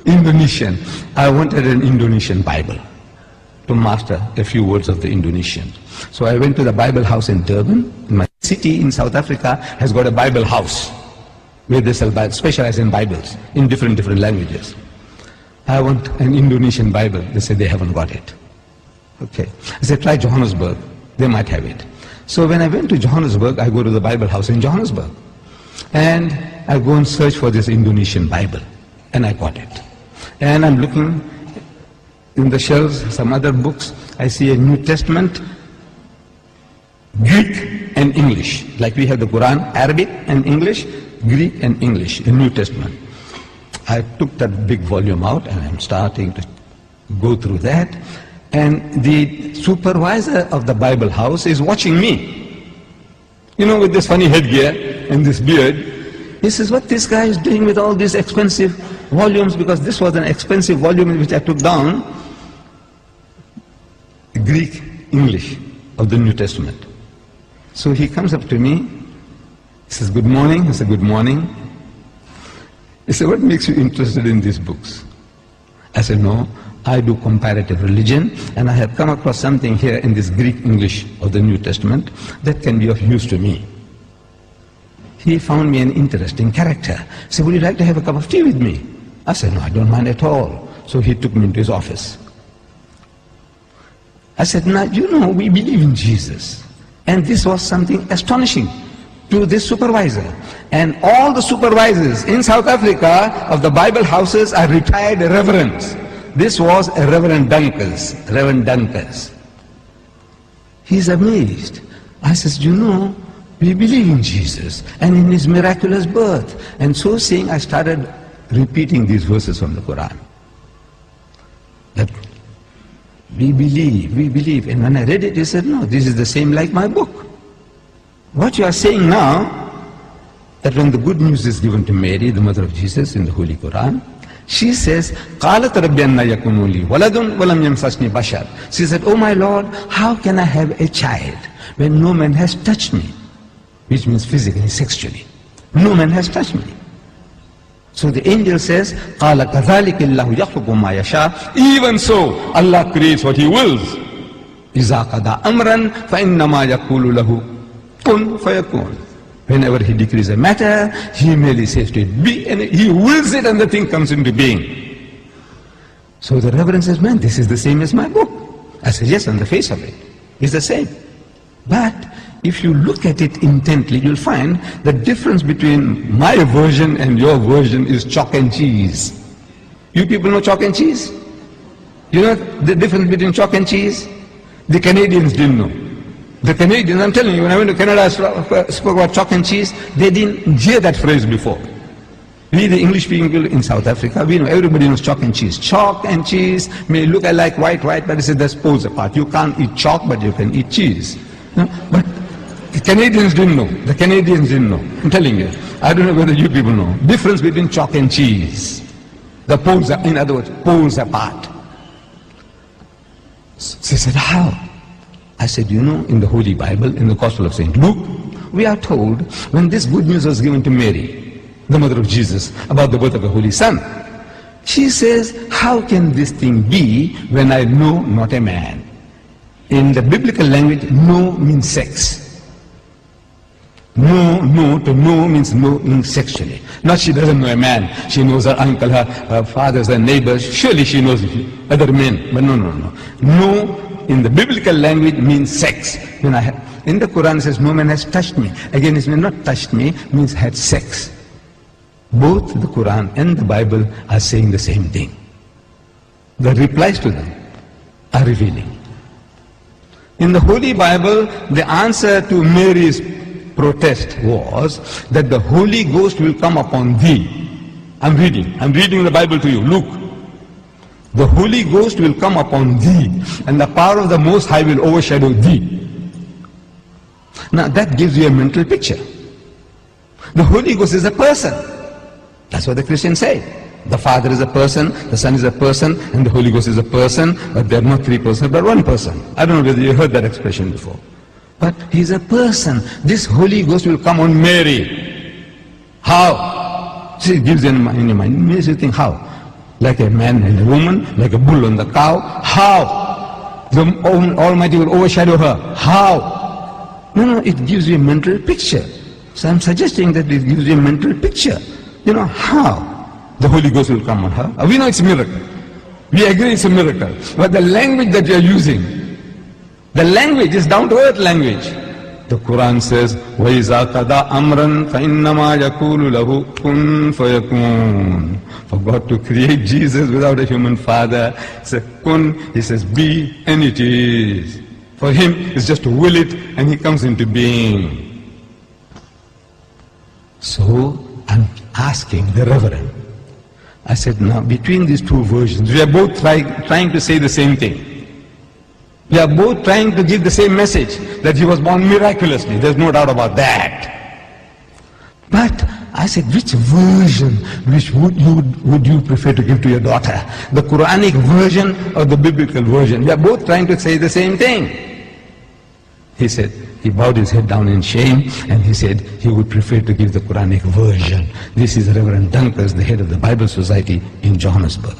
Indonesian. I wanted an Indonesian Bible to master a few words of the Indonesian. So I went to the Bible house in Durban. My city in South Africa has got a Bible house where they specialize in Bibles in different languages. I want an Indonesian Bible. They said they haven't got it. Okay. I said, try Johannesburg. They might have it. So when I went to Johannesburg, I go to the Bible house in Johannesburg. And I go and search for this Indonesian Bible. And I got it. And I'm looking in the shelves, some other books. I see a New Testament, Greek and English. Like we have the Quran, Arabic and English, Greek and English, a New Testament. I took that big volume out and I'm starting to go through that. And the supervisor of the Bible house is watching me. You know, with this funny headgear and this beard. He says, what this guy is doing with all these expensive volumes, because this was an expensive volume which I took down, Greek, English of the New Testament. So he comes up to me, he says, good morning. I said, good morning. He said, what makes you interested in these books? I said, no, I do comparative religion, and I have come across something here in this Greek English of the New Testament that can be of use to me. He found me an interesting character. He said, would you like to have a cup of tea with me? I said, no, I don't mind at all. So he took me into his office. I said, now, you know, we believe in Jesus. And this was something astonishing to this supervisor. And all the supervisors in South Africa of the Bible houses are retired reverends. This was a Reverend Dunkers. He's amazed. I says, you know, we believe in Jesus and in his miraculous birth. And so saying, I started repeating these verses from the Quran. That we believe. And when I read it, he said, no, this is the same like my book. What you are saying now, that when the good news is given to Mary, the mother of Jesus, in the Holy Quran, she says, قَالَتْ رَبِّ أَنَّ يَكُونُ لِي وَلَدٌ وَلَمْ يَمْسَسْنِي بَشَرٌ. She said, oh my Lord, how can I have a child when no man has touched me? Which means physically, sexually. No man has touched me. So the angel says, قَالَ كَذَلِكِ اللَّهُ يَخْلُقُ مَا يَشَاءُ. Even so, Allah creates what He wills. إِذَا قَضَى أَمْرًا فَإِنَّمَا يَقُولُ لَهُ كُن فَيَكُونُ. Whenever He decrees a matter, He merely says to it, be, and He wills it and the thing comes into being. So the Reverend says, man, this is the same as my book. I said, yes, on the face of it, it's the same. But if you look at it intently, you'll find the difference between my version and your version is chalk and cheese. You people know chalk and cheese? You know the difference between chalk and cheese? The Canadians didn't know. The Canadians, I'm telling you, when I went to Canada, I spoke about chalk and cheese. They didn't hear that phrase before. We, the English people in South Africa, we know, everybody knows chalk and cheese. Chalk and cheese may look like white, but it's that's poles apart. You can't eat chalk, but you can eat cheese. No? But the Canadians didn't know. The Canadians didn't know. I'm telling you. I don't know whether you people know. Difference between chalk and cheese. The poles are, in other words, poles apart. She said, how? I said, you know, in the Holy Bible, in the Gospel of St. Luke, we are told when this good news was given to Mary, the mother of Jesus, about the birth of the Holy Son, she says, how can this thing be when I know not a man? In the biblical language, know means sex. No to know means knowing sexually. Not she doesn't know a man. She knows her uncle, her fathers, her neighbors. Surely she knows other men. But no. No in the biblical language means sex. In the Quran it says, no man has touched me. Again, it means not touched me, means had sex. Both the Quran and the Bible are saying the same thing. The replies to them are revealing. In the Holy Bible, the answer to Mary's protest was that the Holy Ghost will come upon thee. I'm reading the Bible to you. Luke. The Holy Ghost will come upon thee, and the power of the Most High will overshadow thee. Now that gives you a mental picture. The Holy Ghost is a person. That's what the Christians say. The Father is a person, the Son is a person, and the Holy Ghost is a person, but they're not three persons, but one person. I don't know whether you heard that expression before. But He's a person. This Holy Ghost will come on Mary. How? See, it gives you in your mind. It makes you think, how? like a man and a woman, like a bull and the cow. How? The Almighty will overshadow her. How? No, it gives you a mental picture. So I'm suggesting that it gives you a mental picture. How? The Holy Ghost will come on her. We know it's a miracle. We agree it's a miracle. But the language that you are using, the language is down to earth language. The Quran says, وَإِذَا قَضَى أَمْرًا فَإِنَّمَا يَقُولُ لَهُ كُن فَيَكُونُ. For God to create Jesus without a human father, he says, kun, he says, be, and it is. For him, it's just to will it, and he comes into being. So, I'm asking the Reverend, I said, now between these two versions, we are both trying to say the same thing. We are both trying to give the same message, that he was born miraculously. There's no doubt about that. But I said, which version would you prefer to give to your daughter? The Quranic version or the biblical version? We are both trying to say the same thing. He said, he bowed his head down in shame and he said he would prefer to give the Quranic version. This is Reverend Dunkers, the head of the Bible Society in Johannesburg.